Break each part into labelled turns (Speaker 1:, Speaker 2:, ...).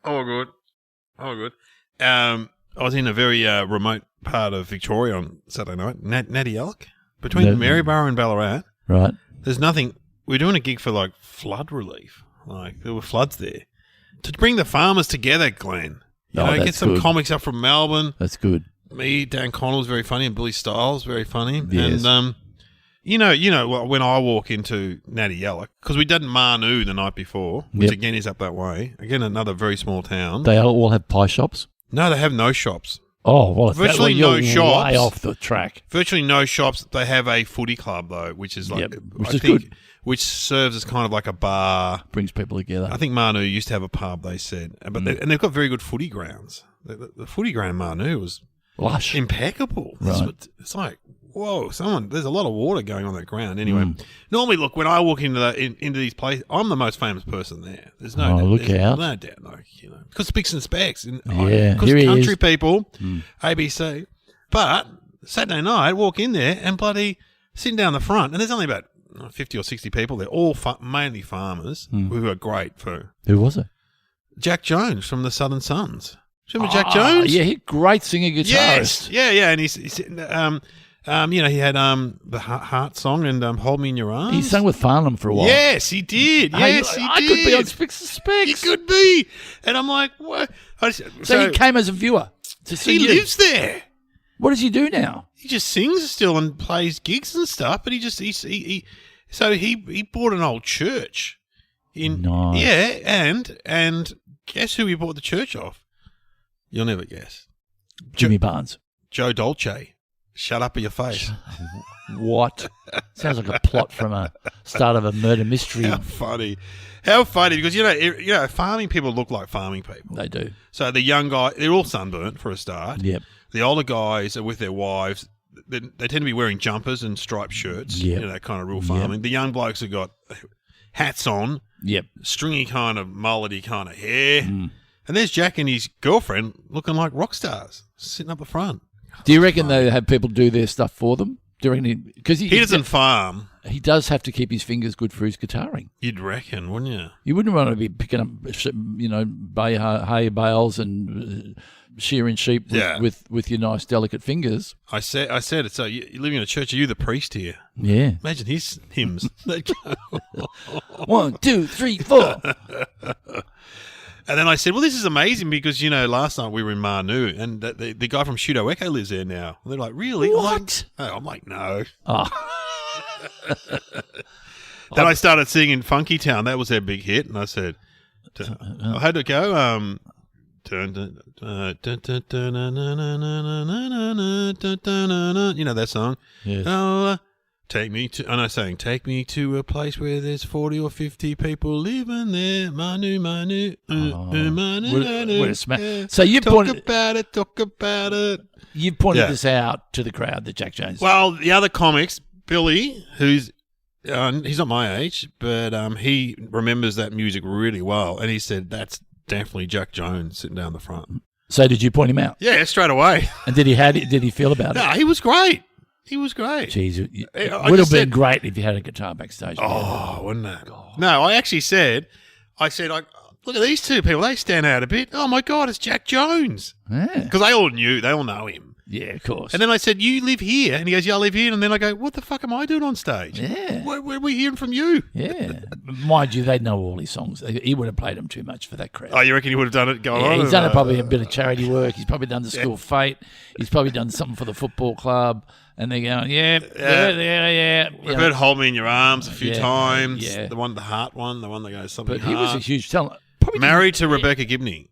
Speaker 1: Oh, good. Oh, good. I was in a very remote part of Victoria on Saturday night, Natty Elk, between Maryborough and Ballarat.
Speaker 2: Right.
Speaker 1: There's nothing. We're doing a gig for like flood relief. Like there were floods there. To bring the farmers together, Glenn. You know, get some comics up from Melbourne.
Speaker 2: That's good.
Speaker 1: Me, Dan Connell's very funny, and Billy Stiles very funny.
Speaker 2: Yes.
Speaker 1: And you know, when I walk into Natty Elk, because we did Marnoo the night before, which again is up that way. Again, another very small town.
Speaker 2: They all have pie shops?
Speaker 1: No, they have no shops.
Speaker 2: Oh, well,
Speaker 1: virtually no shops.
Speaker 2: Way off the track.
Speaker 1: Virtually no shops. They have a footy club though, which is like,
Speaker 2: which is good.
Speaker 1: Which serves as kind of like a bar,
Speaker 2: brings people together.
Speaker 1: I think Marnoo used to have a pub. They said, but and they've got very good footy grounds. The footy ground in Marnoo was
Speaker 2: lush,
Speaker 1: impeccable.
Speaker 2: Right.
Speaker 1: It's like, whoa, there's a lot of water going on that ground. Anyway, normally, look, when I walk into these places, I'm the most famous person there. There's no doubt.
Speaker 2: Look out.
Speaker 1: No doubt, no, you know, because Spicks and Specs,
Speaker 2: because
Speaker 1: country people, ABC. But Saturday night, walk in there and bloody sitting down the front, and there's only about 50 or 60 people there, all mainly farmers who are great for.
Speaker 2: Who was it?
Speaker 1: Jack Jones from the Southern Sons. Do you remember Jack Jones?
Speaker 2: Yeah, great singer guitarist.
Speaker 1: Yes, yeah, and he's you know, he had the Heart song and Hold Me in Your Arms.
Speaker 2: He sang with Farnham for a while.
Speaker 1: Yes, he did. Yes, he did.
Speaker 2: I could be on Spicks and Specs.
Speaker 1: He could be. And I'm like, what?
Speaker 2: So he came as a viewer to see
Speaker 1: He lives there.
Speaker 2: What does he do now?
Speaker 1: He just sings still and plays gigs and stuff, but he bought an old church.
Speaker 2: Nice.
Speaker 1: Yeah, and guess who he bought the church off? You'll never guess.
Speaker 2: Jimmy Barnes.
Speaker 1: Joe Dolce. Shut up in your face.
Speaker 2: What? Sounds like a plot from a start of a murder mystery.
Speaker 1: How funny. How funny, because, you know, farming people look like farming people.
Speaker 2: They do.
Speaker 1: So the young guy, they're all sunburnt for a start.
Speaker 2: Yep.
Speaker 1: The older guys are with their wives. They tend to be wearing jumpers and striped shirts.
Speaker 2: Yep.
Speaker 1: You know, that kind of real farming.
Speaker 2: Yep.
Speaker 1: The young blokes have got hats on.
Speaker 2: Yep.
Speaker 1: Stringy kind of mullety kind of hair. And there's Jack and his girlfriend looking like rock stars sitting up the front.
Speaker 2: Do you reckon they have people do their stuff for them? Do you reckon because he
Speaker 1: doesn't farm?
Speaker 2: He does have to keep his fingers good for his guitaring.
Speaker 1: You'd reckon, wouldn't you?
Speaker 2: You wouldn't want to be picking up, you know, hay bales and shearing sheep with your nice delicate fingers.
Speaker 1: I said it. So you live in a church. Are you the priest here?
Speaker 2: Yeah.
Speaker 1: Imagine his hymns. They'd go
Speaker 2: 1, 2, 3, 4.
Speaker 1: And then I said, well, this is amazing because, you know, last night we were in Marnoo and the guy from Pseudo Echo lives there now. And they're like, really?
Speaker 2: What?
Speaker 1: I'm like, no.
Speaker 2: Oh.
Speaker 1: Then I started singing Funky Town. That was their big hit. And I said, I had to go, you know that song?
Speaker 2: Yes.
Speaker 1: Take me to a place where there's 40 or 50 people living there. Manu.
Speaker 2: So you
Speaker 1: talk about it.
Speaker 2: You've pointed this out to the crowd, that Jack Jones.
Speaker 1: Well, the other comics, Billy, who's he's not my age, but he remembers that music really well, and he said that's definitely Jack Jones sitting down the front.
Speaker 2: So did you point him out?
Speaker 1: Yeah, straight away.
Speaker 2: And did he feel about it?
Speaker 1: No, he was great. He was great.
Speaker 2: Jeez, it would have been great if you had a guitar backstage.
Speaker 1: Oh, wouldn't it? God. No, I actually said, look at these two people. They stand out a bit. Oh, my God, it's Jack Jones.
Speaker 2: Yeah.
Speaker 1: Because they all know him.
Speaker 2: Yeah, of course.
Speaker 1: And then I said, you live here? And he goes, yeah, I live here. And then I go, what the fuck am I doing on stage?
Speaker 2: Yeah.
Speaker 1: Where are we hearing from you?
Speaker 2: Yeah. Mind you, they know all his songs. He would have played them too much for that crowd.
Speaker 1: Oh, you reckon he would have done it going on?
Speaker 2: He's done probably a bit of charity work. He's probably done the School Fate. He's probably done something for the football club. And they're going, yeah.
Speaker 1: We've heard Hold Me in Your Arms a few times.
Speaker 2: Yeah.
Speaker 1: The Heart one, the one that goes something
Speaker 2: But he was a huge talent.
Speaker 1: Married to Rebecca Gibney.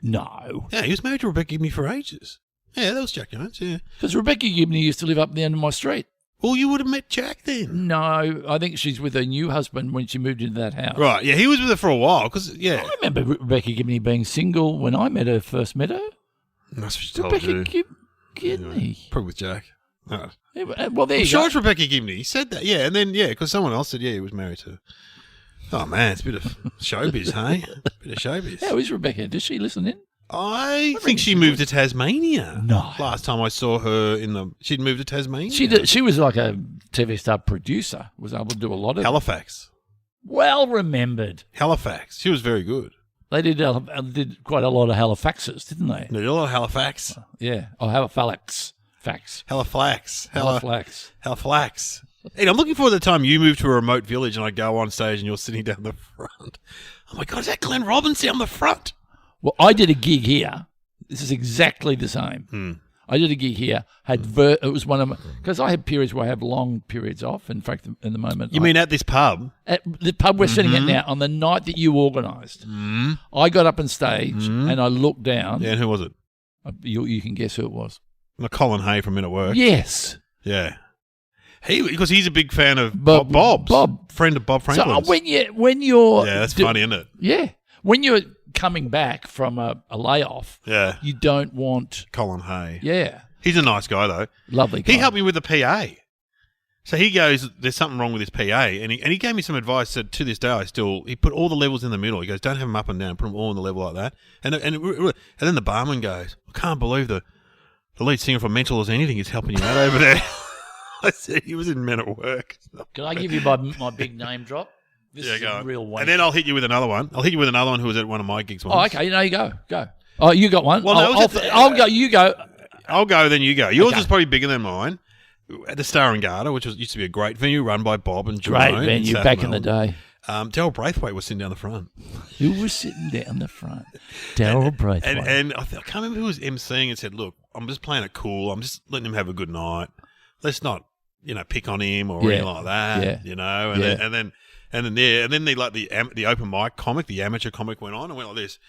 Speaker 2: No.
Speaker 1: Yeah, he was married to Rebecca Gibney for ages. Yeah, that was Jack Jones, yeah.
Speaker 2: Because Rebecca Gibney used to live up the end of my street.
Speaker 1: Well, you would have met Jack then.
Speaker 2: No, I think she's with her new husband when she moved into that house.
Speaker 1: Right, yeah, he was with her for a while, because,
Speaker 2: I remember Rebecca Gibney being single when I first met her.
Speaker 1: That's what she told you.
Speaker 2: Rebecca Gibney.
Speaker 1: Probably with Jack. No.
Speaker 2: Yeah, well, there you go.
Speaker 1: Sure, it's Rebecca Gibney. He said that, yeah, and then, because someone else said, he was married to her. Oh, man, it's a bit of showbiz, hey? Bit of showbiz.
Speaker 2: How is Rebecca? Does she listen in?
Speaker 1: I think she moved to Tasmania.
Speaker 2: No.
Speaker 1: Last time I saw her she'd moved to Tasmania.
Speaker 2: She was like a TV star producer, was able to do a lot of
Speaker 1: Halifax.
Speaker 2: Well remembered.
Speaker 1: Halifax. She was very good.
Speaker 2: They did quite a lot of Halifaxes, didn't they?
Speaker 1: They did a lot of Halifax.
Speaker 2: Yeah. Oh, Halifax.
Speaker 1: Halifax.
Speaker 2: Halifax.
Speaker 1: Hey, I'm looking forward to the time you move to a remote village and I go on stage and you're sitting down the front. Oh, my God, is that Glenn Robbins down the front?
Speaker 2: Well, I did a gig here. This is exactly the same. I did a gig here. It was one of my... Because I have periods where I have long periods off. In fact, in the moment...
Speaker 1: You mean at this pub?
Speaker 2: At the pub we're sitting at now, on the night that you organised. I got up on stage and I looked down.
Speaker 1: Yeah, and who was it?
Speaker 2: You can guess who it was.
Speaker 1: Colin Hay from Men at Work.
Speaker 2: Yes.
Speaker 1: Yeah. Because he's a big fan of Bob's.
Speaker 2: Bob.
Speaker 1: Friend of Bob Franklin's.
Speaker 2: So when you're...
Speaker 1: Yeah, that's funny, isn't it?
Speaker 2: Yeah. When you're coming back from a layoff,
Speaker 1: you
Speaker 2: don't want...
Speaker 1: Colin Hay.
Speaker 2: Yeah.
Speaker 1: He's a nice guy, though.
Speaker 2: Lovely guy.
Speaker 1: He helped me with the PA. So he goes, there's something wrong with his PA. And he gave me some advice that to this day he put all the levels in the middle. He goes, don't have them up and down, put them all in the level like that. And then the barman goes, I can't believe the lead singer for Mental as Anything is helping you out over there. I said he was in Men at Work.
Speaker 2: Can I give you my big name drop? This is
Speaker 1: go
Speaker 2: a real one.
Speaker 1: And then I'll hit you with another one. I'll hit you with another one who was at one of my gigs once.
Speaker 2: Oh, okay. No, you go. Oh, you got one.
Speaker 1: Well,
Speaker 2: I'll go. You go.
Speaker 1: I'll go, then you go. Yours is probably bigger than mine. At the Star and Garter, which used to be a great venue run by Bob and Jerome.
Speaker 2: Great venue back in the day.
Speaker 1: Daryl Braithwaite was sitting down the front.
Speaker 2: Who was sitting down the front? Daryl Braithwaite.
Speaker 1: And I can't remember who was emceeing and said, look, I'm just playing it cool. I'm just letting him have a good night. Let's not, pick on him or anything like that, And then the open mic comic, the amateur comic went on and went like this.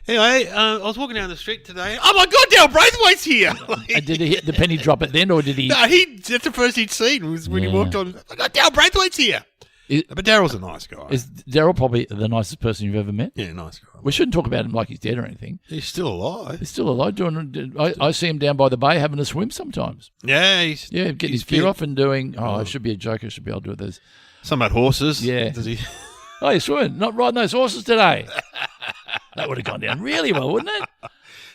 Speaker 1: Anyway, I was walking down the street today. Oh my God, Daryl Braithwaite's here!
Speaker 2: Did he hit the penny drop at then, or did he?
Speaker 1: No, that's the first he'd seen was when he walked on. I got Daryl Braithwaite's here. But Daryl's a nice guy.
Speaker 2: Is Daryl probably the nicest person you've ever met?
Speaker 1: Yeah, nice guy.
Speaker 2: We shouldn't talk about him like he's dead or anything.
Speaker 1: He's still alive.
Speaker 2: He's still alive. I see him down by the bay having a swim sometimes.
Speaker 1: Yeah,
Speaker 2: getting his fear off and doing. Oh, I should be a joker. I should be able to do it. There's
Speaker 1: something about horses.
Speaker 2: Yeah.
Speaker 1: Does he?
Speaker 2: Oh, you're swimming, not riding those horses today. That would have gone down really well, wouldn't it?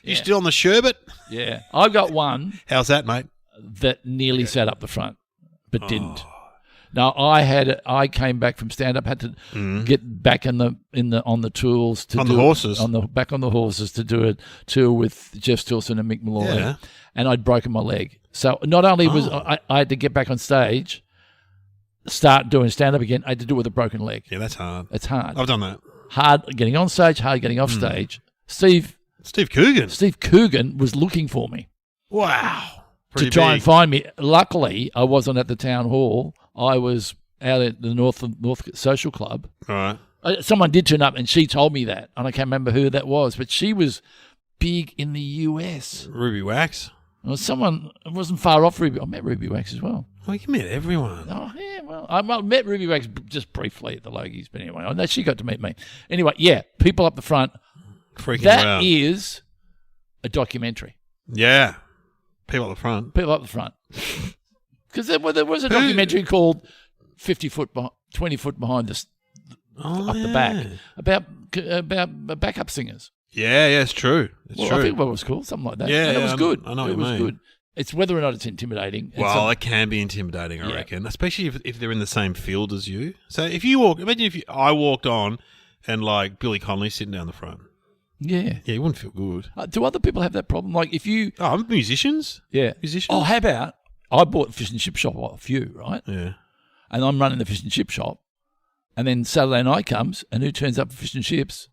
Speaker 1: You still on the sherbet?
Speaker 2: Yeah. I've got one.
Speaker 1: How's that, mate?
Speaker 2: That nearly sat up the front, but didn't. Now I came back from stand up, had to get back on the tools to back on the horses to do a tour with Jeff Stilson and Mick Malloy, and I'd broken my leg. So not only was I had to get back on stage, start doing stand up again, I had to do it with a broken leg.
Speaker 1: Yeah, that's hard.
Speaker 2: It's hard.
Speaker 1: I've done that.
Speaker 2: Hard getting on stage, hard getting off stage. Steve Coogan was looking for me.
Speaker 1: Wow.
Speaker 2: To try and find me. Luckily, I wasn't at the town hall. I was out at the North Social Club.
Speaker 1: All right.
Speaker 2: Someone did turn up, and she told me that, and I can't remember who that was, but she was big in the US.
Speaker 1: Ruby Wax?
Speaker 2: Well, it wasn't far off Ruby. I met Ruby Wax as well.
Speaker 1: Well, you met everyone.
Speaker 2: Oh, yeah, well, I met Ruby Wax just briefly at the Logies, but anyway, I know she got to meet me. Anyway, yeah, people up the front.
Speaker 1: Freaking
Speaker 2: That is a documentary.
Speaker 1: Yeah. People up the front.
Speaker 2: People up the front. Because there was a documentary called 20 foot behind us, the back, about backup singers.
Speaker 1: Yeah, it's true. It's true.
Speaker 2: I think it was cool, something like that.
Speaker 1: Yeah,
Speaker 2: and it was good.
Speaker 1: I know what
Speaker 2: it
Speaker 1: you
Speaker 2: was
Speaker 1: mean.
Speaker 2: good. It's whether or not it's intimidating.
Speaker 1: Well, it can be intimidating, I reckon, especially if they're in the same field as you. So if you imagine if I walked on and like Billy Connolly sitting down the front.
Speaker 2: Yeah,
Speaker 1: you wouldn't feel good.
Speaker 2: Do other people have that problem? Like if you,
Speaker 1: musicians.
Speaker 2: Yeah,
Speaker 1: musicians.
Speaker 2: Oh, how about I bought a fish and chip shop off you, right?
Speaker 1: Yeah,
Speaker 2: and I'm running the fish and chip shop, and then Saturday night comes, and who turns up for fish and chips?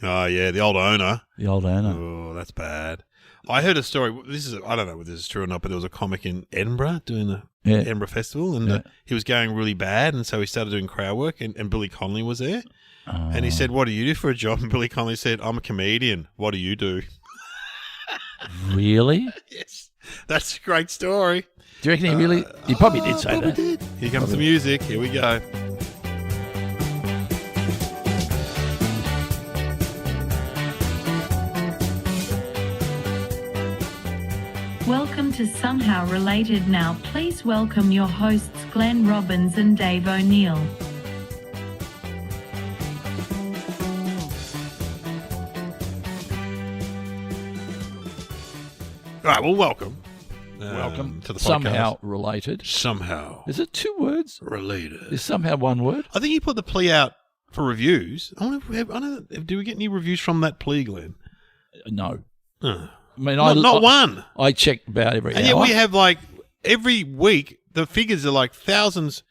Speaker 1: Oh yeah, the old owner.
Speaker 2: The old owner.
Speaker 1: Oh, that's bad. I heard a story. I don't know whether this is true or not, but there was a comic in Edinburgh doing the Edinburgh Festival, and he was going really bad, and so he started doing crowd work, and Billy Connolly was there. And he said, "What do you do for a job?" And Billy Connolly said, "I'm a comedian. What do you do?"
Speaker 2: Really?
Speaker 1: Yes. That's a great story.
Speaker 2: Do you reckon he really? He probably did say that.
Speaker 1: Did. Here comes the music. Here we go.
Speaker 3: Welcome to Somehow Related Now. Please welcome your hosts Glenn Robbins and Dave O'Neill.
Speaker 1: All right, well, welcome.
Speaker 2: Welcome
Speaker 1: to the podcast.
Speaker 2: Somehow Related.
Speaker 1: Somehow.
Speaker 2: Is it two words?
Speaker 1: Related.
Speaker 2: Is somehow one word?
Speaker 1: I think you put the plea out for reviews. Do we get any reviews from that plea, Glenn?
Speaker 2: No.
Speaker 1: Oh.
Speaker 2: I mean,
Speaker 1: not one.
Speaker 2: I check about every hour.
Speaker 1: And yet we have like every week the figures are like thousands.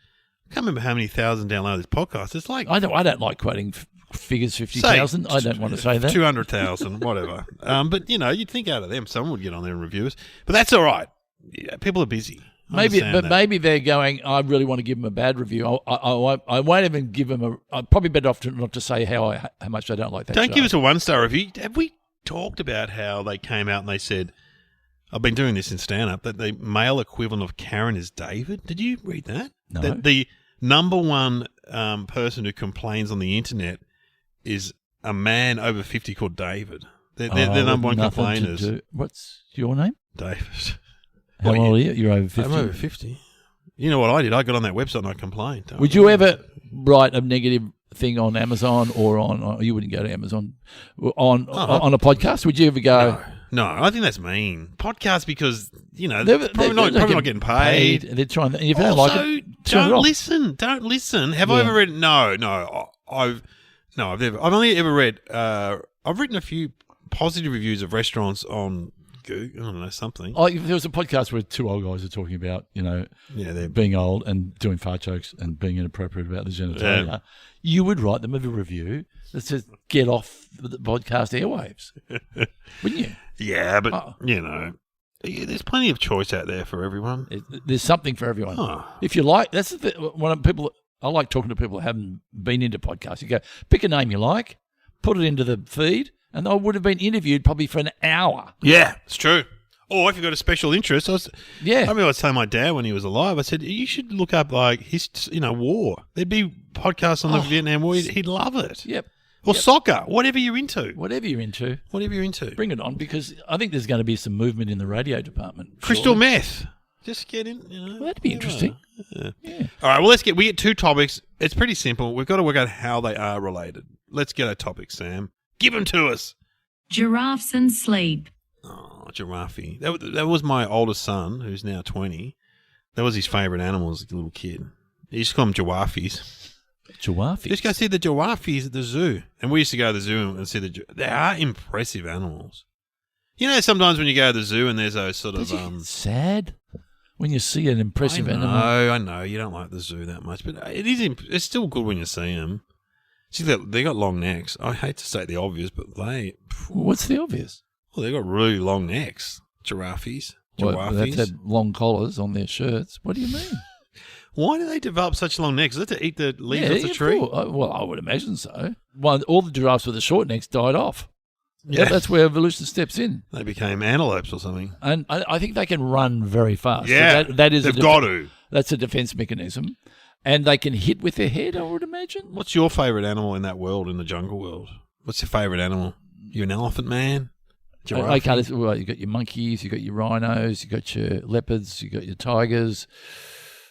Speaker 1: I can't remember how many thousand download this podcast. It's like
Speaker 2: I don't like quoting figures 50,000. I don't want to say that
Speaker 1: 200,000, whatever. But you'd think out of them someone would get on there and review us. But that's all right. Yeah, people are busy.
Speaker 2: Maybe they're going, I really want to give them a bad review. I won't even give them I'm probably better off not to say how much I don't like that.
Speaker 1: Don't give us a 1-star review. Have we talked about how they came out and they said, I've been doing this in stand-up, that the male equivalent of Karen is David? Did you read that?
Speaker 2: No.
Speaker 1: That the number one person who complains on the internet is a man over 50 called David. They're the number one complainers.
Speaker 2: What's your name?
Speaker 1: David.
Speaker 2: How old are you? You're over 50.
Speaker 1: I'm over 50. You know what I did? I got on that website and I complained.
Speaker 2: Would you ever write a negative thing on Amazon or you wouldn't go to Amazon, on a podcast? Would you ever go?
Speaker 1: No, I think that's mean. Podcast because, they're probably not getting paid.
Speaker 2: They're trying. If you don't like it,
Speaker 1: don't listen. Don't listen. Have I ever read? No. I've only ever read. I've written a few positive reviews of restaurants on Google. I don't know, something.
Speaker 2: There was a podcast where two old guys are talking about,
Speaker 1: they're
Speaker 2: being old and doing fart jokes and being inappropriate about the genitalia. Yeah. You would write them a review that says, get off the podcast airwaves. Wouldn't you?
Speaker 1: Yeah, but, there's plenty of choice out there for everyone.
Speaker 2: There's something for everyone. Oh. If you like, that's I like talking to people who haven't been into podcasts. You go, pick a name you like, put it into the feed, and I would have been interviewed probably for an hour.
Speaker 1: Yeah, it's true. Or if you've got a special interest, I remember I was telling my dad when he was alive, I said, you should look up like war. There'd be podcasts on the Vietnam War. He'd love it.
Speaker 2: Yep.
Speaker 1: Or soccer, whatever you're into.
Speaker 2: Whatever you're into.
Speaker 1: Bring
Speaker 2: it on, because I think there's going to be some movement in the radio department.
Speaker 1: Crystal meth. Just get in,
Speaker 2: Well, that'd be interesting.
Speaker 1: Yeah. All right, well, we get 2 topics. It's pretty simple. We've got to work out how they are related. Let's get our topics, Sam. Give them to us.
Speaker 3: Giraffes and Sleep.
Speaker 1: Oh, giraffe. That was my oldest son, who's now 20. That was his favourite animal as a little kid. He used to call them giraffes.
Speaker 2: Giraffes?
Speaker 1: Just go see the giraffes at the zoo. And we used to go to the zoo and see they are impressive animals. Sometimes when you go to the zoo and there's those sort of...
Speaker 2: sad when you see an impressive animal.
Speaker 1: I know. You don't like the zoo that much, but it's still good when you see them. See, they got long necks. I hate to state the obvious, but
Speaker 2: What's the obvious?
Speaker 1: Well, they got really long necks. Giraffes.
Speaker 2: Well, they have long collars on their shirts. What do you mean?
Speaker 1: Why do they develop such long necks? Is that to eat the leaves off the tree?
Speaker 2: Well, I would imagine so. All the giraffes with the short necks died off. Yeah, that's where evolution steps in.
Speaker 1: They became antelopes or something.
Speaker 2: And I think they can run very fast.
Speaker 1: Yeah,
Speaker 2: so that is
Speaker 1: they've got to.
Speaker 2: That's a defense mechanism. And they can hit with their head, I would imagine.
Speaker 1: What's your favourite animal in that world, in the jungle world? What's your favourite animal? You an elephant man? Giraffe?
Speaker 2: Well, you got your monkeys, you got your rhinos, you got your leopards, you got your tigers,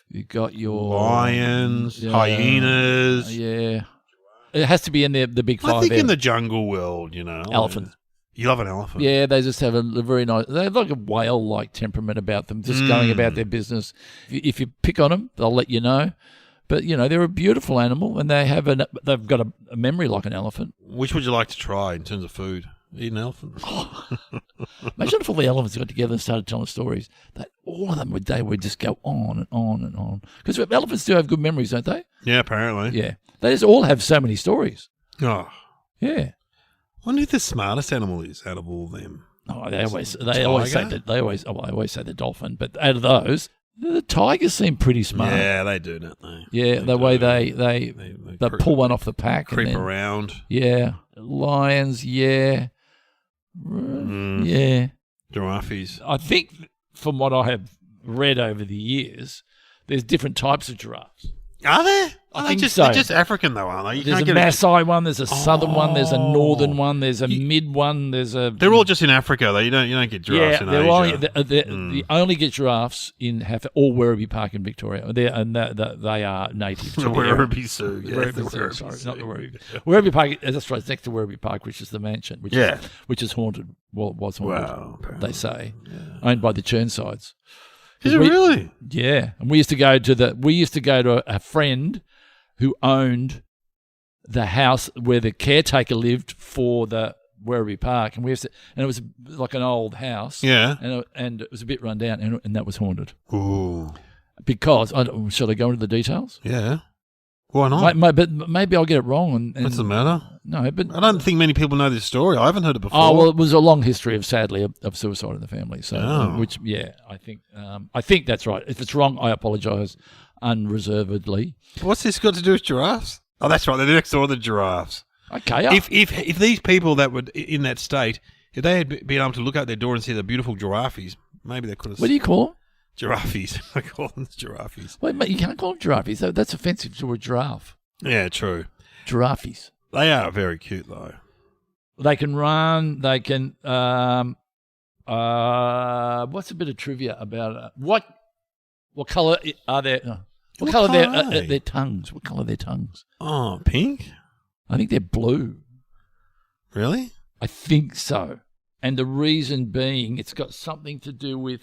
Speaker 2: you got your
Speaker 1: lions, hyenas.
Speaker 2: Yeah, it has to be in the big 5.
Speaker 1: I think in the jungle world,
Speaker 2: elephant.
Speaker 1: You love an elephant.
Speaker 2: Yeah, they just have a very nice. They have like a whale-like temperament about them, just going about their business. If you pick on them, they'll let you know. But they're a beautiful animal, and they've got a memory like an elephant.
Speaker 1: Which would you like to try in terms of food? Eat an elephant.
Speaker 2: Imagine if all the elephants got together and started telling stories. That all of them would just go on and on and on. Because elephants do have good memories, don't they?
Speaker 1: Yeah, apparently.
Speaker 2: Yeah, they just all have so many stories.
Speaker 1: Oh,
Speaker 2: yeah.
Speaker 1: I wonder who the smartest animal is out of all of them.
Speaker 2: Oh, they always say that. I always say the dolphin, but out of those, the tigers seem pretty smart.
Speaker 1: Yeah, they do, don't they?
Speaker 2: Yeah, the way they pull one off the pack,
Speaker 1: creep around.
Speaker 2: Yeah, lions. Yeah, yeah.
Speaker 1: Giraffes.
Speaker 2: I think from what I have read over the years, there's different types of giraffes.
Speaker 1: Are there?
Speaker 2: I think
Speaker 1: so. They're just African, though, aren't they?
Speaker 2: There's a Maasai one, there's a southern one, there's a northern one, there's a mid one, there's a...
Speaker 1: They're all just in Africa, though. You don't get giraffes in Asia.
Speaker 2: You only get giraffes in all Werribee Park in Victoria. They are native to
Speaker 1: the Werribee Zoo.
Speaker 2: Yeah, not the Werribee. Werribee Park, that's right, it's next to Werribee Park, which is the mansion, which is haunted. Well, it was haunted, they say. Yeah. Owned by the Churnsides.
Speaker 1: Is it really?
Speaker 2: Yeah. And we used to go to a friend who owned the house where the caretaker lived for the Werribee Park, and it was like an old house.
Speaker 1: Yeah.
Speaker 2: And it was a bit run down, and that was haunted.
Speaker 1: Ooh.
Speaker 2: Because should I go into the details?
Speaker 1: Yeah. Why not?
Speaker 2: But maybe I'll get it wrong. And
Speaker 1: What's the matter?
Speaker 2: No, but
Speaker 1: I don't think many people know this story. I haven't heard it before.
Speaker 2: Oh well, it was a long history of sadly of suicide in the family. So, I think that's right. If it's wrong, I apologise unreservedly.
Speaker 1: What's this got to do with giraffes? Oh, that's right. They're next door to the giraffes.
Speaker 2: Okay.
Speaker 1: If these people that were in that state, if they had been able to look out their door and see the beautiful giraffes, maybe they could have.
Speaker 2: What do you call them?
Speaker 1: Giraffes. I call them giraffes.
Speaker 2: Wait, mate, you can't call them giraffes. That's offensive to a giraffe.
Speaker 1: Yeah, true.
Speaker 2: Giraffes.
Speaker 1: They are very cute, though.
Speaker 2: They can run. They can. What's a bit of trivia about what colour are their? What colour are their tongues? What colour are their tongues?
Speaker 1: Oh, pink.
Speaker 2: I think they're blue.
Speaker 1: Really?
Speaker 2: I think so. And the reason being, it's got something to do with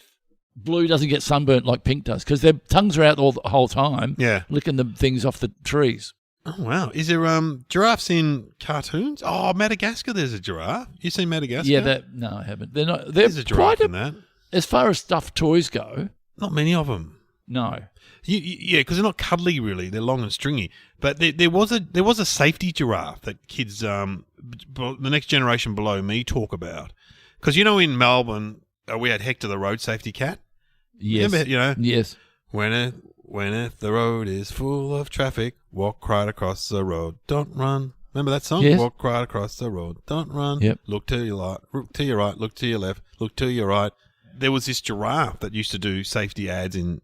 Speaker 2: blue doesn't get sunburnt like pink does because their tongues are out all the whole time.
Speaker 1: Yeah,
Speaker 2: licking the things off the trees.
Speaker 1: Oh wow! Is there giraffes in cartoons? Oh, Madagascar. There's a giraffe. You seen Madagascar?
Speaker 2: Yeah, no, I haven't. They're not.
Speaker 1: There's a giraffe in that.
Speaker 2: As far as stuffed toys go,
Speaker 1: not many of them.
Speaker 2: No.
Speaker 1: Yeah, because they're not cuddly really. They're long and stringy. But there was a safety giraffe that kids, the next generation below me, talk about. Because in Melbourne we had Hector the road safety cat.
Speaker 2: Yes.
Speaker 1: Remember,
Speaker 2: Yes.
Speaker 1: When the road is full of traffic, walk right across the road. Don't run. Remember that song?
Speaker 2: Yes.
Speaker 1: Walk right across the road. Don't run.
Speaker 2: Yep.
Speaker 1: Look to your right. Look to your right. Look to your left. Look to your right. There was this giraffe that used to do safety ads in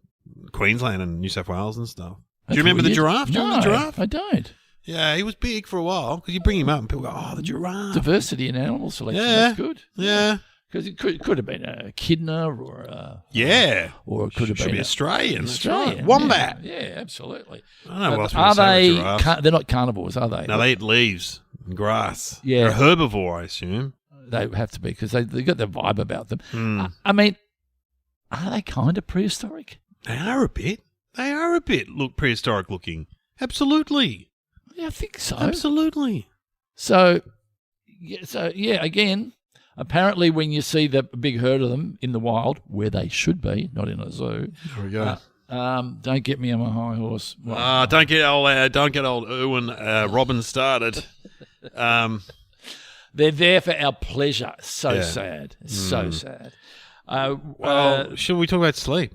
Speaker 1: Queensland and New South Wales and stuff. Do you remember the giraffe? Do you remember the giraffe?
Speaker 2: I don't.
Speaker 1: Yeah, he was big for a while because you bring him up and people go, "Oh, the giraffe."
Speaker 2: Diversity in animal selection.
Speaker 1: Yeah.
Speaker 2: That's good.
Speaker 1: Yeah.
Speaker 2: Because it could have been a echidna or a...
Speaker 1: Yeah.
Speaker 2: Or it could have
Speaker 1: Should
Speaker 2: been
Speaker 1: be Australian.
Speaker 2: Australian.
Speaker 1: Right. Wombat.
Speaker 2: Yeah, absolutely.
Speaker 1: I don't know what else
Speaker 2: are they?
Speaker 1: giraffes.
Speaker 2: They're not carnivores, are they?
Speaker 1: No, they eat leaves and grass.
Speaker 2: Yeah.
Speaker 1: They're a herbivore, I assume.
Speaker 2: They have to be because they've got the vibe about them.
Speaker 1: Mm.
Speaker 2: I mean, are they kind of prehistoric?
Speaker 1: They are a bit. Look, prehistoric looking. Absolutely.
Speaker 2: Yeah, I think so.
Speaker 1: Absolutely.
Speaker 2: So again, apparently when you see the big herd of them in the wild, where they should be, not in a zoo.
Speaker 1: There we go.
Speaker 2: Don't get me on my high horse.
Speaker 1: Don't get old Erwin Robbins started.
Speaker 2: They're there for our pleasure. So sad. So sad.
Speaker 1: Should we talk about sleep?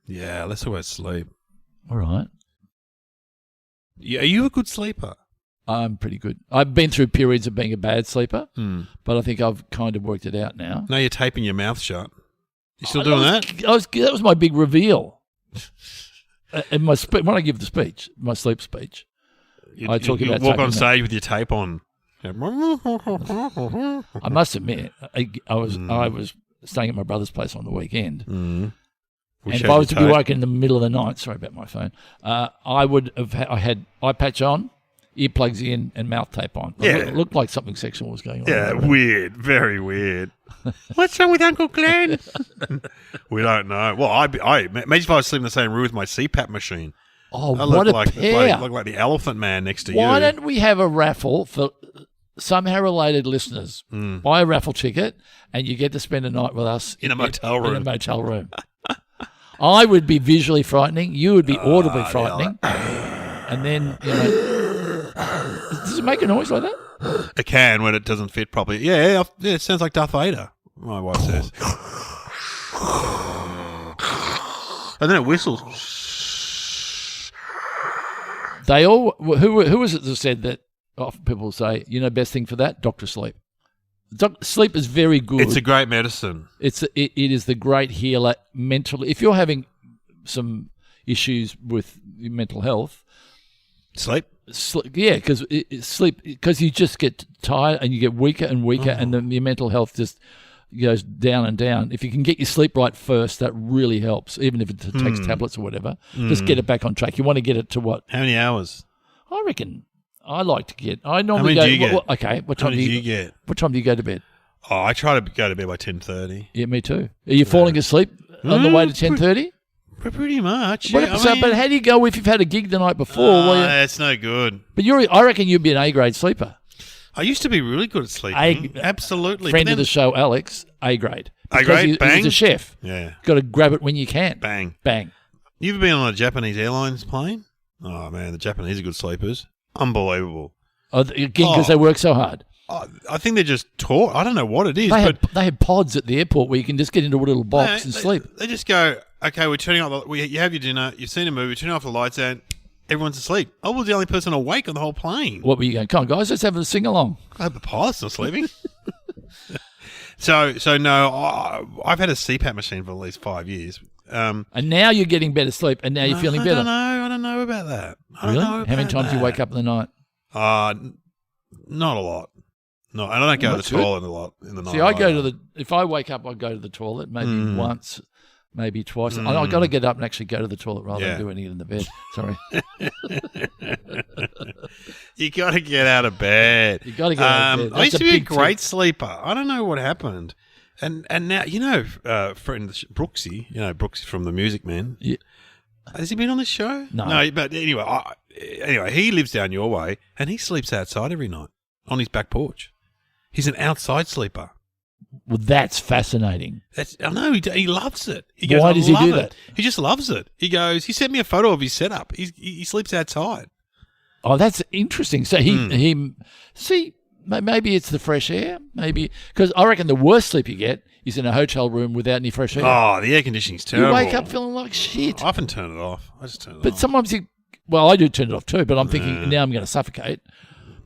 Speaker 1: Yeah, let's talk about sleep.
Speaker 2: All right.
Speaker 1: Yeah, are you a good sleeper?
Speaker 2: I'm pretty good. I've been through periods of being a bad sleeper, but I think I've kind of worked it out now.
Speaker 1: Now you're taping your mouth shut. You still doing that?
Speaker 2: That was my big reveal. In when I give the speech, my sleep speech, I talk about
Speaker 1: walk on stage with your tape on.
Speaker 2: I must admit, I was staying at my brother's place on the weekend.
Speaker 1: Mm.
Speaker 2: And if I was to be woken in the middle of the night, sorry about my phone, I would have. I had eye patch on, earplugs in, and mouth tape on. It looked like something sexual was going on.
Speaker 1: Yeah, weird, very weird. What's wrong with Uncle Glenn? We don't know. Well, imagine if I was sleeping in the same room with my CPAP machine.
Speaker 2: Oh, what a pair!
Speaker 1: Look like the Elephant Man next to you.
Speaker 2: Why don't we have a raffle for somehow related listeners? Buy a raffle ticket, and you get to spend a night with us
Speaker 1: in a motel room.
Speaker 2: In a motel room. I would be visually frightening. You would be audibly frightening. And then, does it make a noise like that?
Speaker 1: It can when it doesn't fit properly. Yeah, it sounds like Darth Vader, my wife says. And then it whistles.
Speaker 2: They all... Who was it that said that? Often people say, best thing for that? Doctor sleep. Sleep is very good.
Speaker 1: It's a great medicine.
Speaker 2: It is the great healer mentally. If you're having some issues with your mental health,
Speaker 1: sleep.
Speaker 2: Yeah, because sleep, because you just get tired and you get weaker and weaker, and then your mental health just goes down and down. If you can get your sleep right first, that really helps. Even if it takes tablets or whatever, just get it back on track. You want to get it to what?
Speaker 1: How many hours?
Speaker 2: I reckon. I like to get. I normally
Speaker 1: go. Do you get?
Speaker 2: Okay, what time do you
Speaker 1: get?
Speaker 2: What time do you go to bed?
Speaker 1: Oh, I try to go to bed by 10:30.
Speaker 2: Yeah, me too. Are you falling asleep on the way to 10:30?
Speaker 1: Pretty much.
Speaker 2: But how do you go if you've had a gig the night before?
Speaker 1: It's no good.
Speaker 2: But I reckon you'd be an A-grade sleeper.
Speaker 1: I used to be really good at sleeping. Absolutely.
Speaker 2: Friend of the show, Alex, A-grade.
Speaker 1: A-grade, bang.
Speaker 2: He's a chef.
Speaker 1: Yeah.
Speaker 2: Got to grab it when you can.
Speaker 1: Bang.
Speaker 2: Bang.
Speaker 1: You ever been on a Japanese Airlines plane? Oh, man, the Japanese are good sleepers. Unbelievable.
Speaker 2: Again, because they work so hard.
Speaker 1: I think they're just taught. I don't know what it is.
Speaker 2: They have pods at the airport where you can just get into a little box and sleep.
Speaker 1: They just go, okay, we're turning off. You have your dinner. You've seen a movie. Turning off the lights, and everyone's asleep. I was the only person awake on the whole plane.
Speaker 2: What were you going? Come on, guys, let's have a sing along.
Speaker 1: I hope the pilot's not sleeping. So no, I've had a CPAP machine for at least 5 years.
Speaker 2: And now you're getting better sleep, and now you're feeling better.
Speaker 1: I don't know about that.
Speaker 2: Really? How many times do you wake up in the night?
Speaker 1: Not a lot. No, I don't go to the toilet a lot in the night.
Speaker 2: See, if I wake up, I go to the toilet maybe once, maybe twice. I've got to get up and actually go to the toilet rather than do anything in the bed. Sorry.
Speaker 1: You got to get out of bed.
Speaker 2: You got to get out of bed.
Speaker 1: I used to be a great sleeper. I don't know what happened. And now, friend Brooksy, Brooksy from the Music Man.
Speaker 2: Yeah.
Speaker 1: Has he been on this show?
Speaker 2: No.
Speaker 1: But anyway, he lives down your way and he sleeps outside every night on his back porch. He's an outside sleeper.
Speaker 2: Well, that's fascinating.
Speaker 1: I know, he loves it. He goes,
Speaker 2: why does he do that?
Speaker 1: He just loves it. He he sent me a photo of his setup. He sleeps outside.
Speaker 2: Oh, that's interesting. So maybe it's the fresh air. Maybe because I reckon the worst sleep you get is in a hotel room without any fresh air.
Speaker 1: Oh, the air conditioning's terrible.
Speaker 2: You wake up feeling like shit.
Speaker 1: I often turn it off. I just turn it off.
Speaker 2: But sometimes I do turn it off too. But I'm thinking now I'm going to suffocate.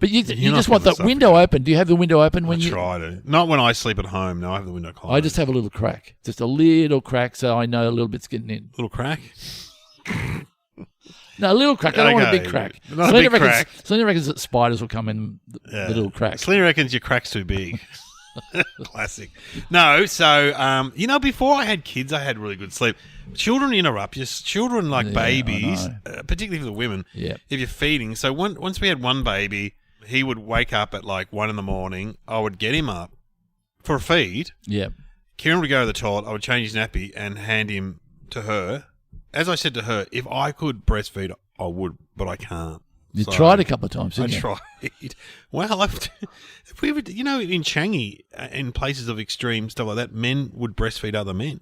Speaker 2: But you just want that window open. Do you have the window open when you
Speaker 1: try to? Not when I sleep at home. No, I have the window closed.
Speaker 2: I just have a little crack, just a little crack, so I know a little bit's getting in.
Speaker 1: Little crack.
Speaker 2: No, a little crack. I don't want a big crack.
Speaker 1: Not a big crack.
Speaker 2: Selena reckons that spiders will come in the little crack.
Speaker 1: Selena reckons your crack's too big. Classic. No, so before I had kids, I had really good sleep. Children interrupt you. Children like babies, particularly for the women.
Speaker 2: Yeah.
Speaker 1: If you're feeding, so once we had one baby, he would wake up at like 1 a.m. I would get him up for a feed.
Speaker 2: Yeah.
Speaker 1: Kieran would go to the toilet. I would change his nappy and hand him to her. As I said to her, if I could breastfeed, I would, but I can't.
Speaker 2: You tried a couple of times, didn't you?
Speaker 1: I tried. Well, if we would, in Changi, in places of extreme stuff like that, men would breastfeed other men.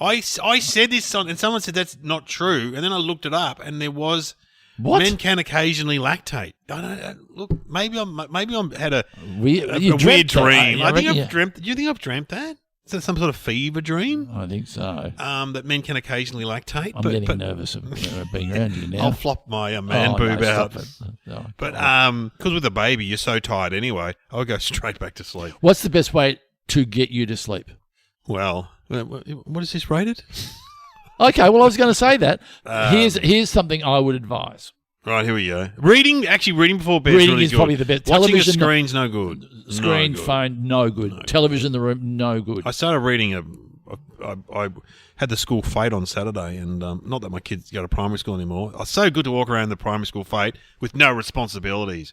Speaker 1: I said this and someone said that's not true, and then I looked it up, and there was. What? Men can occasionally lactate. I don't look. Maybe I'm had a weird dream. I think I've dreamt. Do you think I've dreamt that? Is that some sort of fever dream?
Speaker 2: I think so.
Speaker 1: That men can occasionally lactate.
Speaker 2: I'm getting nervous of being around you now.
Speaker 1: I'll flop my man boob out.
Speaker 2: No,
Speaker 1: but because with a baby, you're so tired anyway. I'll go straight back to sleep.
Speaker 2: What's the best way to get you to sleep?
Speaker 1: Well, what is this rated?
Speaker 2: Okay, well, I was going to say that. Here's something I would advise.
Speaker 1: Right, here we go. Reading before bed
Speaker 2: Reading
Speaker 1: really
Speaker 2: is
Speaker 1: good.
Speaker 2: probably the best.
Speaker 1: Watching the screen's no good.
Speaker 2: Screen, phone, no good. No. Television in the room, no good.
Speaker 1: I started reading I had the school fete on Saturday, and not that my kids go to primary school anymore. It's so good to walk around the primary school fete with no responsibilities.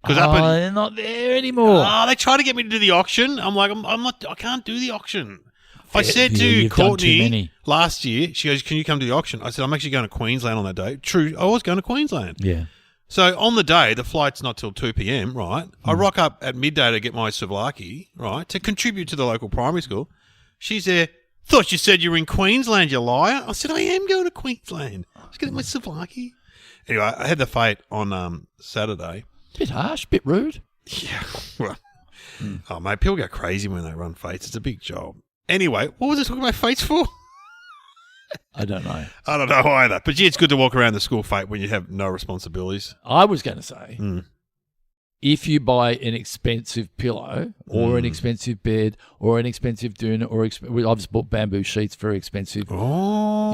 Speaker 2: They're not there anymore.
Speaker 1: They try to get me to do the auction. I'm like, I'm not. I can't do the auction. I said to Courtney last year, she goes, can you come to the auction? I said, I'm actually going to Queensland on that day. True, I was going to Queensland.
Speaker 2: Yeah.
Speaker 1: So on the day, the flight's not till 2 p.m, right? I rock up at midday to get my souvlaki, right, to contribute to the local primary school. She's there, thought you said you were in Queensland, you liar. I said, I am going to Queensland. I was getting my souvlaki. Anyway, I had the fete on Saturday.
Speaker 2: Bit harsh, bit rude.
Speaker 1: Yeah. Well, oh, mate, people go crazy when they run fetes. It's a big job. Anyway, what was I talking about fetes for?
Speaker 2: I don't know.
Speaker 1: I don't know either. But yeah, it's good to walk around the school fete when you have no responsibilities.
Speaker 2: I was going to say, if you buy an expensive pillow or an expensive bed or an expensive doona, I've just bought bamboo sheets, very expensive.
Speaker 1: Oh.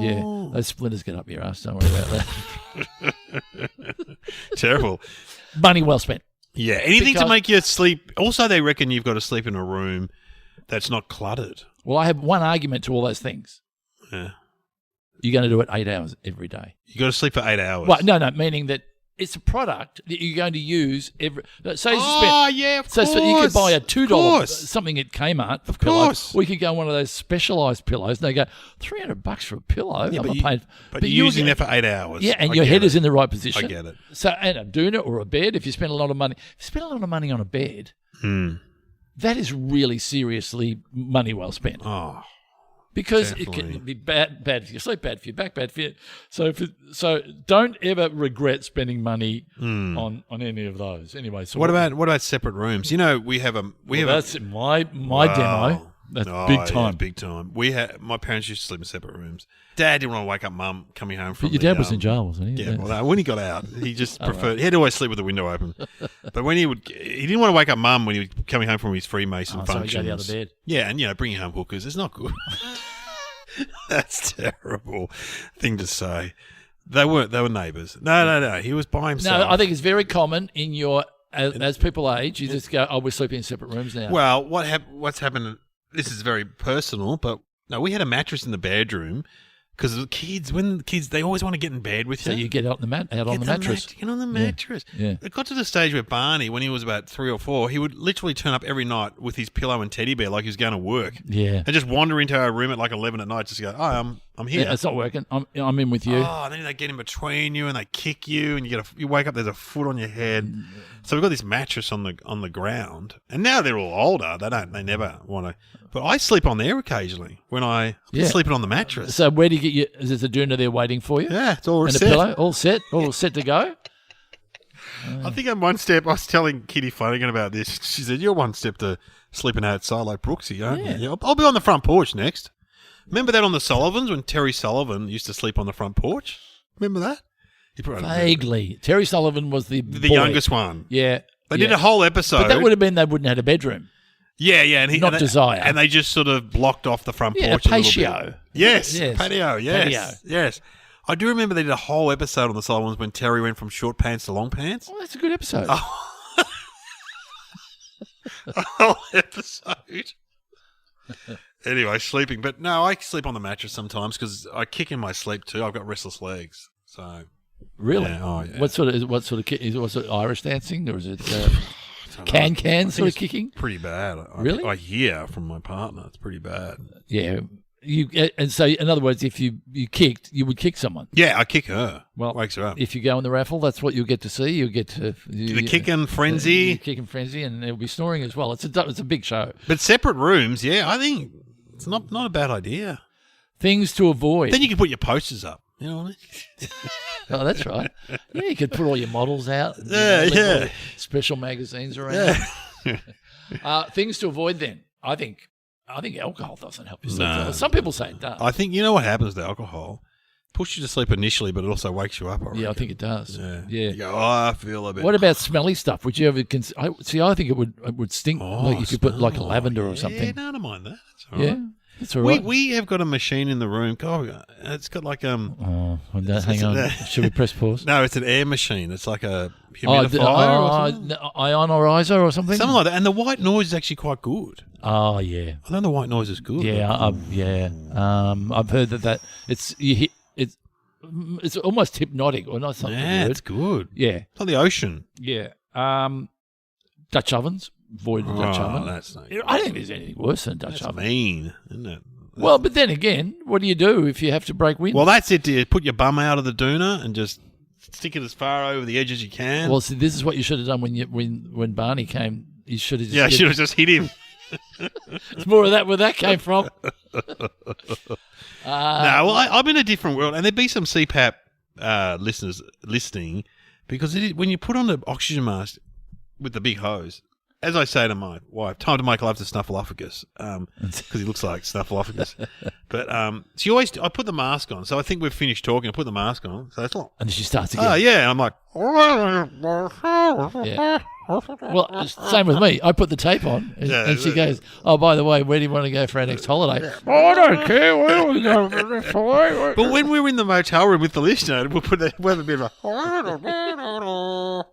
Speaker 2: Yeah. Those splinters get up your ass. Don't worry about that.
Speaker 1: Terrible.
Speaker 2: Money well spent.
Speaker 1: Yeah. Anything to make you sleep. Also, they reckon you've got to sleep in a room that's not cluttered.
Speaker 2: Well, I have one argument to all those things.
Speaker 1: Yeah.
Speaker 2: You're going to do it 8 hours every day.
Speaker 1: You got to sleep for 8 hours.
Speaker 2: Well, no, meaning that it's a product that you're going to use every. Say you
Speaker 1: of course.
Speaker 2: So you could buy a $2 something at Kmart for pillows, or you could go on one of those specialised pillows, and they go $300 for a pillow.
Speaker 1: Yeah,
Speaker 2: but
Speaker 1: you're using that for 8 hours.
Speaker 2: Yeah, and your head is in the right position.
Speaker 1: I get it.
Speaker 2: So, and a doona or a bed. If you spend a lot of money, on a bed, that is really seriously money well spent.
Speaker 1: Oh.
Speaker 2: Because
Speaker 1: Definitely.
Speaker 2: it can be bad for your sleep, bad for your back, bad for you. So don't ever regret spending money on any of those. Anyway, so
Speaker 1: what about separate rooms? You know,
Speaker 2: that's my demo. That's big time.
Speaker 1: Yeah, big time. My parents used to sleep in separate rooms. Dad didn't want to wake up Mum coming home from.
Speaker 2: But your dad was in jail, wasn't he?
Speaker 1: Yeah. Well, when he got out, he just preferred. He had to always sleep with the window open. But when he didn't want to wake up Mum when he was coming home from his Freemason functions.
Speaker 2: So he got out of bed.
Speaker 1: Yeah, and bringing home hookers. It's not good. That's a terrible thing to say. They were neighbours. No. He was by himself.
Speaker 2: No, I think it's very common in your as people age. You just go, we're sleeping in separate rooms now.
Speaker 1: Well, what's happened? This is very personal, but no, we had a mattress in the bedroom because when the kids, they always want to get in bed with you.
Speaker 2: So you get out on the mattress.
Speaker 1: Get on the mattress.
Speaker 2: Yeah.
Speaker 1: It got to the stage where Barney, when he was about 3 or 4, he would literally turn up every night with his pillow and teddy bear like he was going to work.
Speaker 2: Yeah.
Speaker 1: And just wander into our room at like 11 at night just to go, I'm here.
Speaker 2: Yeah, it's not working. I'm in with you.
Speaker 1: Oh, and then they get in between you and they kick you and you wake up, there's a foot on your head. So we've got this mattress on the ground. And now they're all older. They never want to. But I sleep on there occasionally when I'm sleeping on the mattress.
Speaker 2: So where do you get is there a doona there waiting for you?
Speaker 1: Yeah, it's all
Speaker 2: and
Speaker 1: set.
Speaker 2: And a pillow, all set to go?
Speaker 1: I think I'm one step. I was telling Kitty Flanagan about this. She said, "You're one step to sleeping outside like Brooksy, aren't you?" Yeah, I'll be on the front porch next. Remember that on the Sullivans when Terry Sullivan used to sleep on the front porch? Remember that?
Speaker 2: Vaguely. Terry Sullivan was the
Speaker 1: youngest one.
Speaker 2: Yeah.
Speaker 1: They did a whole episode.
Speaker 2: But that would have been they wouldn't have had a bedroom.
Speaker 1: Yeah, and
Speaker 2: not Desire.
Speaker 1: And they just sort of blocked off the front porch
Speaker 2: patio.
Speaker 1: a little bit. Yes, patio, yes. I do remember they did a whole episode on the Sullivans when Terry went from short pants to long pants.
Speaker 2: Oh, that's a good episode.
Speaker 1: Oh. A whole episode. Anyway, sleeping. But no, I sleep on the mattress sometimes because I kick in my sleep too. I've got restless legs. So
Speaker 2: really?
Speaker 1: Yeah,
Speaker 2: What sort of was it Irish dancing or is it can sort of kicking?
Speaker 1: Pretty bad.
Speaker 2: Really?
Speaker 1: I hear from my partner it's pretty bad.
Speaker 2: Yeah. And so in other words, if you kicked, you would kick someone.
Speaker 1: Yeah, I kick her.
Speaker 2: Well,
Speaker 1: wakes her up.
Speaker 2: If you go in the raffle, that's what you'll get to see. You'll get to
Speaker 1: the kicking frenzy.
Speaker 2: Kicking frenzy, and there'll be snoring as well. It's a big show.
Speaker 1: But separate rooms, I think it's not a bad idea.
Speaker 2: Things to avoid.
Speaker 1: Then you can put your posters up. You know what I mean?
Speaker 2: Oh, that's right. Yeah, you could put all your models out.
Speaker 1: Yeah.
Speaker 2: Special magazines around. Yeah. Things to avoid then. I think alcohol doesn't help you sleep. No. Some people say it does.
Speaker 1: I think you know what happens to alcohol? Pushes you to sleep initially, but it also wakes you up. I
Speaker 2: think it does. Yeah.
Speaker 1: You go, I feel a bit.
Speaker 2: What about smelly stuff? Would you ever see? I think it would stink. Like if you put like a lavender or something.
Speaker 1: Yeah, no, I don't mind that. That's all right.
Speaker 2: Yeah. That's all right.
Speaker 1: We have got a machine in the room. God, it's got like
Speaker 2: hang on. Should we press pause?
Speaker 1: No, it's an air machine. It's like a humidifier or something.
Speaker 2: Ionizer or something.
Speaker 1: Something like that. And the white noise is actually quite good.
Speaker 2: Oh yeah.
Speaker 1: I know the white noise is good.
Speaker 2: Yeah, I've heard that it's almost hypnotic or not something.
Speaker 1: Yeah, it's good.
Speaker 2: Yeah,
Speaker 1: it's like the ocean.
Speaker 2: Yeah. Dutch ovens. Avoid the Dutch oven.
Speaker 1: That's not
Speaker 2: I don't think there's anything worse than a Dutch oven.
Speaker 1: That's mean, isn't it?
Speaker 2: Well, but then again, what do you do if you have to break wind?
Speaker 1: Well, that's it. You put your bum out of the doona and just stick it as far over the edge as you can.
Speaker 2: Well, see, this is what you should have done when Barney came. You should have just
Speaker 1: should have just hit him.
Speaker 2: It's more of that where that came from.
Speaker 1: I'm in a different world, and there'd be some CPAP listeners listening because when you put on the oxygen mask with the big hose. As I say to my wife, time to make love to Snuffleupagus, because he looks like Snuffleupagus. But I put the mask on, so I think we've finished talking. I put the mask on, so it's like,
Speaker 2: and she starts again.
Speaker 1: Oh yeah, and I'm like,
Speaker 2: yeah. Well, same with me. I put the tape on, and she goes, "Oh, by the way, where do you want to go for our next holiday?" Oh, I don't care. Where are we going for next holiday?
Speaker 1: But when we're in the motel room with the listener, we'll have a bit of
Speaker 2: a,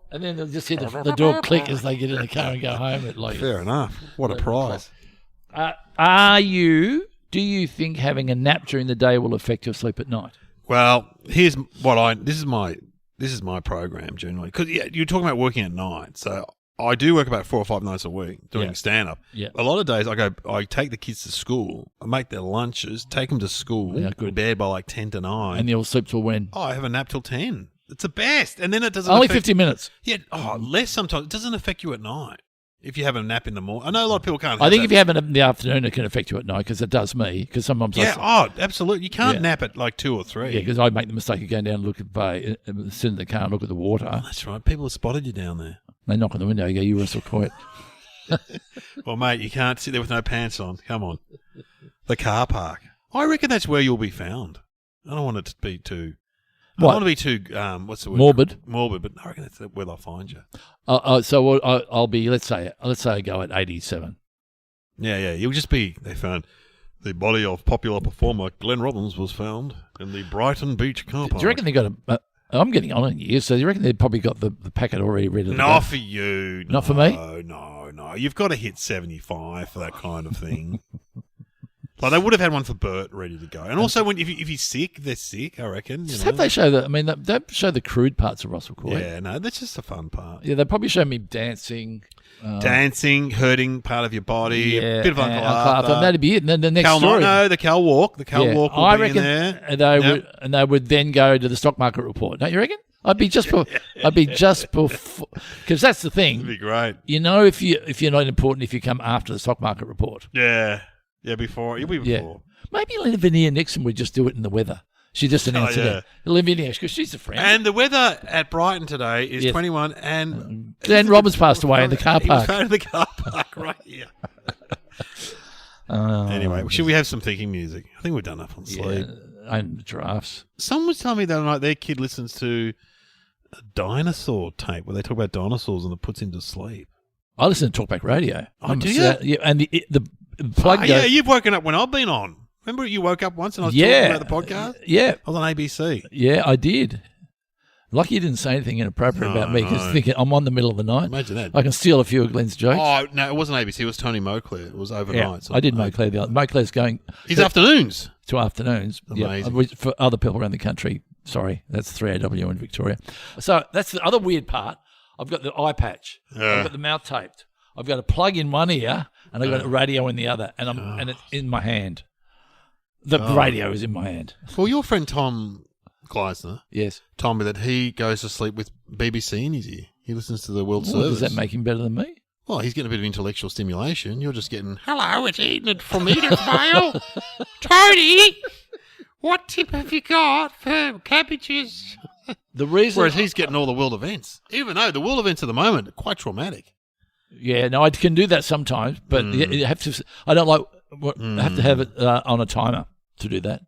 Speaker 2: and then they'll just hear the door click as they get in the car and go home.
Speaker 1: Fair enough. What a prize.
Speaker 2: Do you think having a nap during the day will affect your sleep at night?
Speaker 1: Well, this is my this is my program generally. Because you're talking about working at night. So I do work about 4 or 5 nights a week doing stand-up.
Speaker 2: Yeah.
Speaker 1: A lot of days I take the kids to school, I make their lunches, take them to school, bed by like 10 to 9.
Speaker 2: And you'll sleep till when?
Speaker 1: Oh, I have a nap till 10. It's the best. And then it doesn't
Speaker 2: Only 50 minutes.
Speaker 1: Yeah, less sometimes. It doesn't affect you at night if you have a nap in the morning. I know a lot of people can't.
Speaker 2: I think if you have it in the afternoon, it can affect you at night because it does me. Because sometimes
Speaker 1: absolutely. You can't nap at like 2 or 3.
Speaker 2: Yeah, because I make the mistake of going down and look at the bay, sit in the car and look at the water.
Speaker 1: Oh, that's right. People have spotted you down there.
Speaker 2: They knock on the window. You go, you Russell Coit.
Speaker 1: Well, mate, you can't sit there with no pants on. Come on. The car park. I reckon that's where you'll be found. I don't want it to be too... I don't want to be too, what's the word? Morbid, but I reckon that's where they'll find you.
Speaker 2: So I'll be, let's say I go at 87.
Speaker 1: Yeah. You'll just be, they found the body of popular performer Glenn Robbins was found in the Brighton Beach car park.
Speaker 2: Do you reckon they got a... I'm getting on in years, so you reckon they've probably got the packet already ready to go?
Speaker 1: Not for you.
Speaker 2: Not for me?
Speaker 1: No. You've got to hit 75 for that kind of thing. Like they would have had one for Bert ready to go. And also, if he's sick, they're sick, I reckon.
Speaker 2: Just have they show they show the crude parts of Russell Coit.
Speaker 1: Yeah, no, that's just the fun part.
Speaker 2: Yeah, they probably show me dancing.
Speaker 1: Hurting part of your body, a bit of Uncle Arthur.
Speaker 2: That'd be it. And then the next story.
Speaker 1: No, the Cal Walk. The Cal Walk will be in there.
Speaker 2: They would then go to the stock market report. Don't you reckon? I'd be just before, because that's the thing.
Speaker 1: It'd be great.
Speaker 2: You know, if you're not important, if you come after the stock market report.
Speaker 1: Yeah, before. You'll be before.
Speaker 2: Yeah. Maybe Lavinia Nixon would just do it in the weather. She just announced it. Lavinia, because she's a friend.
Speaker 1: And the weather at Brighton today is 21, and
Speaker 2: Glenn Robbins passed away in the car park.
Speaker 1: He was found in the car park right here. Anyway, should we have some thinking music? I think we've done enough on sleep.
Speaker 2: And giraffes.
Speaker 1: Someone was telling me the other night their kid listens to a dinosaur tape where they talk about dinosaurs and it puts him to sleep.
Speaker 2: I listen to Talkback Radio.
Speaker 1: Do you?
Speaker 2: Yeah, and the plug goes...
Speaker 1: Yeah, you've woken up when I've been on. Remember you woke up once and I was talking about the podcast?
Speaker 2: Yeah.
Speaker 1: I was on ABC.
Speaker 2: Yeah, I did. Lucky you didn't say anything inappropriate about me because thinking I'm on the middle of the night.
Speaker 1: Imagine that.
Speaker 2: I can steal a few of Glenn's jokes.
Speaker 1: Oh, no, it wasn't ABC. It was Tony Moclair. It was overnight.
Speaker 2: Yeah, so I did Moclair the other. Moclair's going...
Speaker 1: His afternoons.
Speaker 2: To afternoons.
Speaker 1: Amazing.
Speaker 2: Yeah, for other people around the country. Sorry, that's 3AW in Victoria. So that's the other weird part. I've got the eye patch. I've got the mouth taped. I've got a plug in one ear and I've got a radio in the other, and it's in my hand. The radio is in my hand.
Speaker 1: Well, your friend Tom Gleisner, told me that he goes to sleep with BBC in his ear. He listens to the World Service.
Speaker 2: Does that make him better than me?
Speaker 1: Well, he's getting a bit of intellectual stimulation. You're just getting, hello, it's Enid from Edithvale. Tony, what tip have you got for cabbages? Whereas he's getting all the world events, even though the world events at the moment are quite traumatic.
Speaker 2: Yeah, no, I can do that sometimes, but you have to. I don't like. I have to have it on a timer to do that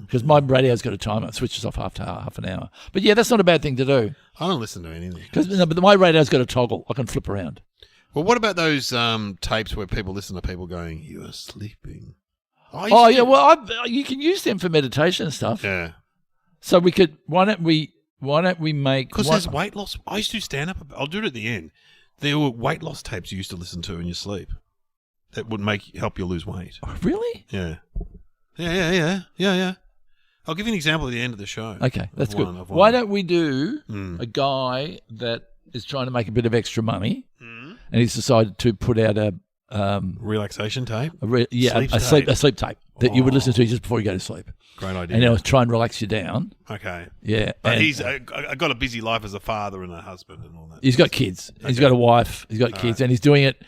Speaker 2: because my radio's got a timer. It switches off after half an hour. But yeah, that's not a bad thing to do.
Speaker 1: I don't listen to anything.
Speaker 2: But my radio's got a toggle. I can flip around.
Speaker 1: Well, what about those tapes where people listen to people going, "You are sleeping"?
Speaker 2: Well, you can use them for meditation and stuff.
Speaker 1: Yeah.
Speaker 2: So we could. Why don't we make?
Speaker 1: Because there's weight loss. I used to do stand up. I'll do it at the end. There were weight loss tapes you used to listen to in your sleep that would help you lose weight.
Speaker 2: Oh, really?
Speaker 1: Yeah. I'll give you an example at the end of the show.
Speaker 2: Okay, that's good. Why don't we do a guy that is trying to make a bit of extra money and he's decided to put out a
Speaker 1: relaxation tape?
Speaker 2: A sleep tape that you would listen to just before you go to sleep.
Speaker 1: Great idea.
Speaker 2: And he'll try and relax you down.
Speaker 1: Okay.
Speaker 2: Yeah.
Speaker 1: But he's got a busy life as a father and a husband and all that.
Speaker 2: He's got kids. Okay. He's got a wife. He's got kids. And he's doing it.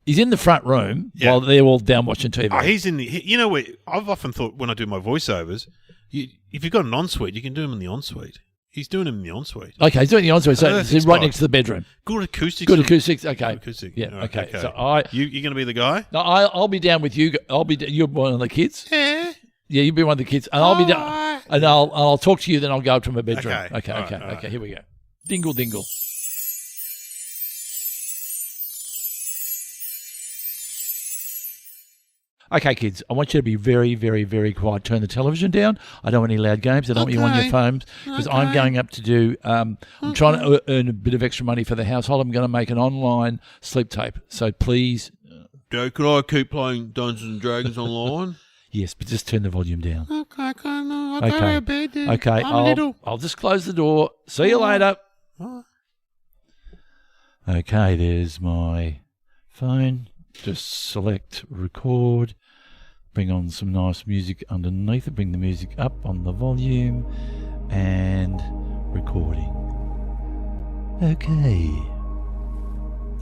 Speaker 2: He's in the front room while they're all down watching TV.
Speaker 1: Oh, he's in the... You know, I've often thought when I do my voiceovers, if you've got an ensuite, you can do them in the ensuite. He's doing them in the ensuite.
Speaker 2: Okay, he's doing the ensuite. So it's right next to the bedroom.
Speaker 1: Good acoustics.
Speaker 2: Good acoustics. Okay.
Speaker 1: Good acoustic.
Speaker 2: Yeah.
Speaker 1: Right,
Speaker 2: okay. So
Speaker 1: you're going to be the guy?
Speaker 2: No, I'll be down with you. You're one of the kids.
Speaker 1: Yeah.
Speaker 2: Yeah, you'll be one of the kids, and I'll be down, and I'll talk to you. Then I'll go up to my bedroom. Okay.
Speaker 1: All right.
Speaker 2: Here we go. Dingle, dingle. Okay, kids, I want you to be very, very, very quiet. Turn the television down. I don't want any loud games. I don't want you on your phones because I'm going up to do I'm trying to earn a bit of extra money for the household. I'm going to make an online sleep tape. So please.
Speaker 1: Joe, could I keep playing Dungeons and Dragons online?
Speaker 2: Yes, but just turn the volume down.
Speaker 1: Okay, I I'll go to bed then.
Speaker 2: Okay, I'll just close the door. See you later.
Speaker 1: What?
Speaker 2: Okay, there's my phone. Just select record. Bring on some nice music underneath it. Bring the music up on the volume. And recording. Okay.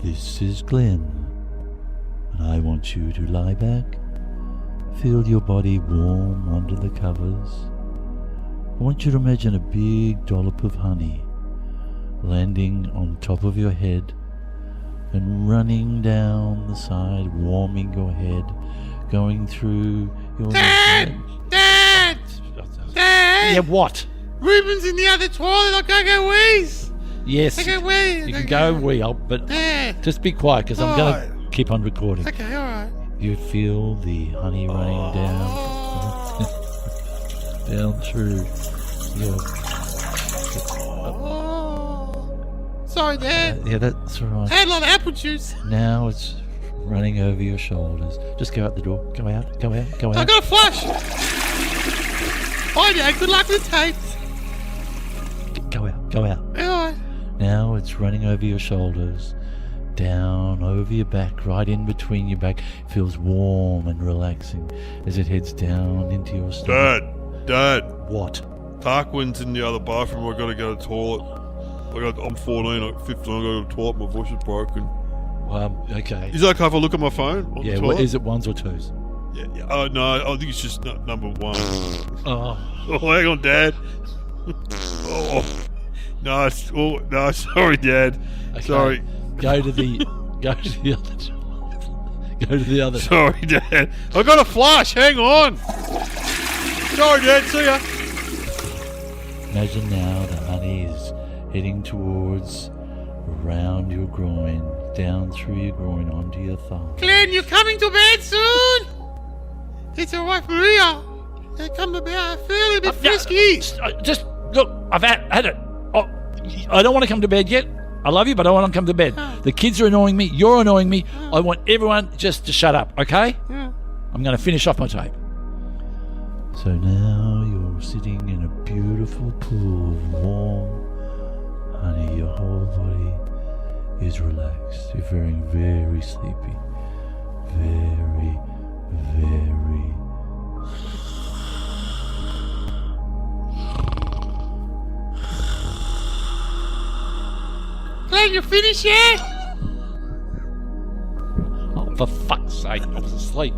Speaker 2: This is Glenn. And I want you to lie back. Feel your body warm under the covers. I want you to imagine a big dollop of honey landing on top of your head and running down the side, warming your head, going through your
Speaker 1: Dad!
Speaker 2: Yeah, what?
Speaker 1: Ruben's in the other toilet. I can't go wheeze.
Speaker 2: Yes.
Speaker 1: I can wee.
Speaker 2: You can go wee, but
Speaker 1: Dad.
Speaker 2: just be quiet because I'm going to keep on recording.
Speaker 1: Okay, all right.
Speaker 2: You feel the honey running down through your...
Speaker 1: Sorry, Dad.
Speaker 2: Yeah, that's all right.
Speaker 1: I had a lot of apple juice.
Speaker 2: Now it's running over your shoulders. Just go out the door. Go out.
Speaker 1: I got a flush. Bye, Dad. Good luck with the tapes.
Speaker 2: Go out.
Speaker 1: All right.
Speaker 2: Now it's running over your shoulders, down over your back, right in between your back. Feels warm and relaxing as it heads down into your stomach.
Speaker 1: Dad.
Speaker 2: What?
Speaker 1: Tarquin's in the other bathroom. I got to go to the toilet. I'm 14, I'm 15, I go to the toilet, my voice is broken.
Speaker 2: Okay.
Speaker 1: Is it okay if I look at my phone on the toilet?
Speaker 2: Is it ones or twos?
Speaker 1: Yeah. Oh, no, I think it's just number one.
Speaker 2: Oh,
Speaker 1: hang on, Dad. No, sorry, Dad.
Speaker 2: okay.
Speaker 1: Sorry.
Speaker 2: Go to the other. Go to the other.
Speaker 1: Sorry, Dad. I got a flush. Hang on. Sorry, Dad. See ya.
Speaker 2: Imagine now the honey is heading towards around your groin, down through your groin onto your thigh.
Speaker 1: Glenn, you're coming to bed soon. It's your wife Maria. They come to bed. I feel a bit frisky.
Speaker 2: Just look. I've had it. Oh, I don't want to come to bed yet. I love you, but I don't want to come to bed. The kids are annoying me. You're annoying me. I want everyone just to shut up. Okay?
Speaker 1: Yeah.
Speaker 2: I'm going to finish off my tape. So now you're sitting in a beautiful pool of warm honey. Your whole body is relaxed. You're feeling very sleepy. Very, very.
Speaker 1: Glenn, you finished yet?
Speaker 2: Oh, for fuck's sake, I was asleep.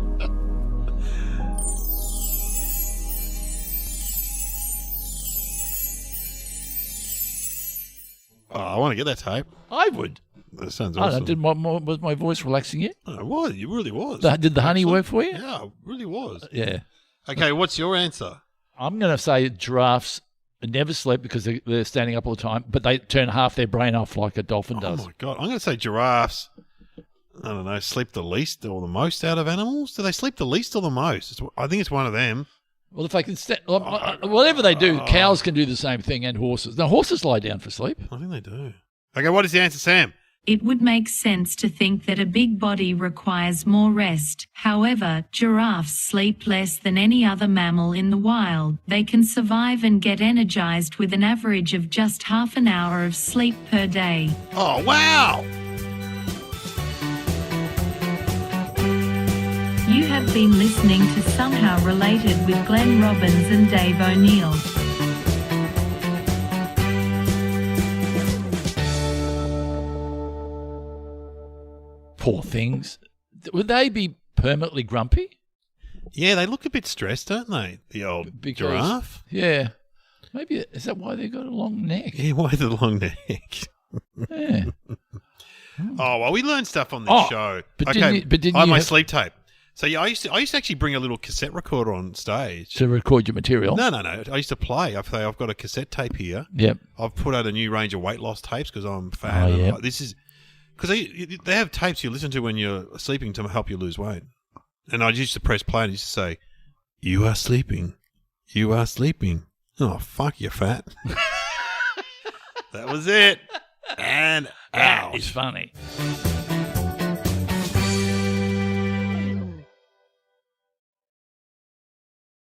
Speaker 1: Oh, I want to get that tape.
Speaker 2: I would.
Speaker 1: That sounds
Speaker 2: I
Speaker 1: awesome.
Speaker 2: don't know, was my voice relaxing yet?
Speaker 1: Oh, it was. It really was.
Speaker 2: Did the honey work for you?
Speaker 1: Yeah, it really was.
Speaker 2: Yeah.
Speaker 1: Okay, what's your answer?
Speaker 2: I'm going to say giraffes never sleep because they're standing up all the time, but they turn half their brain off like a dolphin does.
Speaker 1: Oh, my God. I'm going to say giraffes, I don't know, sleep the least or the most out of animals. Do they sleep the least or the most? I think it's one of them.
Speaker 2: Well, if they can whatever they do, cows can do the same thing and horses. Now, horses lie down for sleep.
Speaker 1: I think they do. Okay, what is the answer, Sam?
Speaker 3: It would make sense to think that a big body requires more rest. However, giraffes sleep less than any other mammal in the wild. They can survive and get energized with an average of just half an hour of sleep per day.
Speaker 1: Oh, wow.
Speaker 3: You have been listening to Somehow Related with Glenn Robbins and Dave O'Neill.
Speaker 2: Poor things. Would they be permanently grumpy?
Speaker 1: Yeah, they look a bit stressed, don't they? The old giraffe.
Speaker 2: Yeah. Maybe, is that why they've got a long neck?
Speaker 1: Yeah, why the long neck?
Speaker 2: Yeah.
Speaker 1: Oh, well, we learned stuff on this show.
Speaker 2: But
Speaker 1: okay,
Speaker 2: didn't you
Speaker 1: I have my
Speaker 2: have-
Speaker 1: sleep tape. So yeah, I used to actually bring a little cassette recorder on stage.
Speaker 2: To record your material?
Speaker 1: No. I used to play. I've got a cassette tape here.
Speaker 2: Yep.
Speaker 1: I've put out a new range of weight loss tapes because I'm fat.
Speaker 2: Oh, yeah.
Speaker 1: This is because they have tapes you listen to when you're sleeping to help you lose weight. And I used to press play and used to say, "You are sleeping. You are sleeping." Oh, fuck, you're fat. That was it. And out.
Speaker 2: It's funny.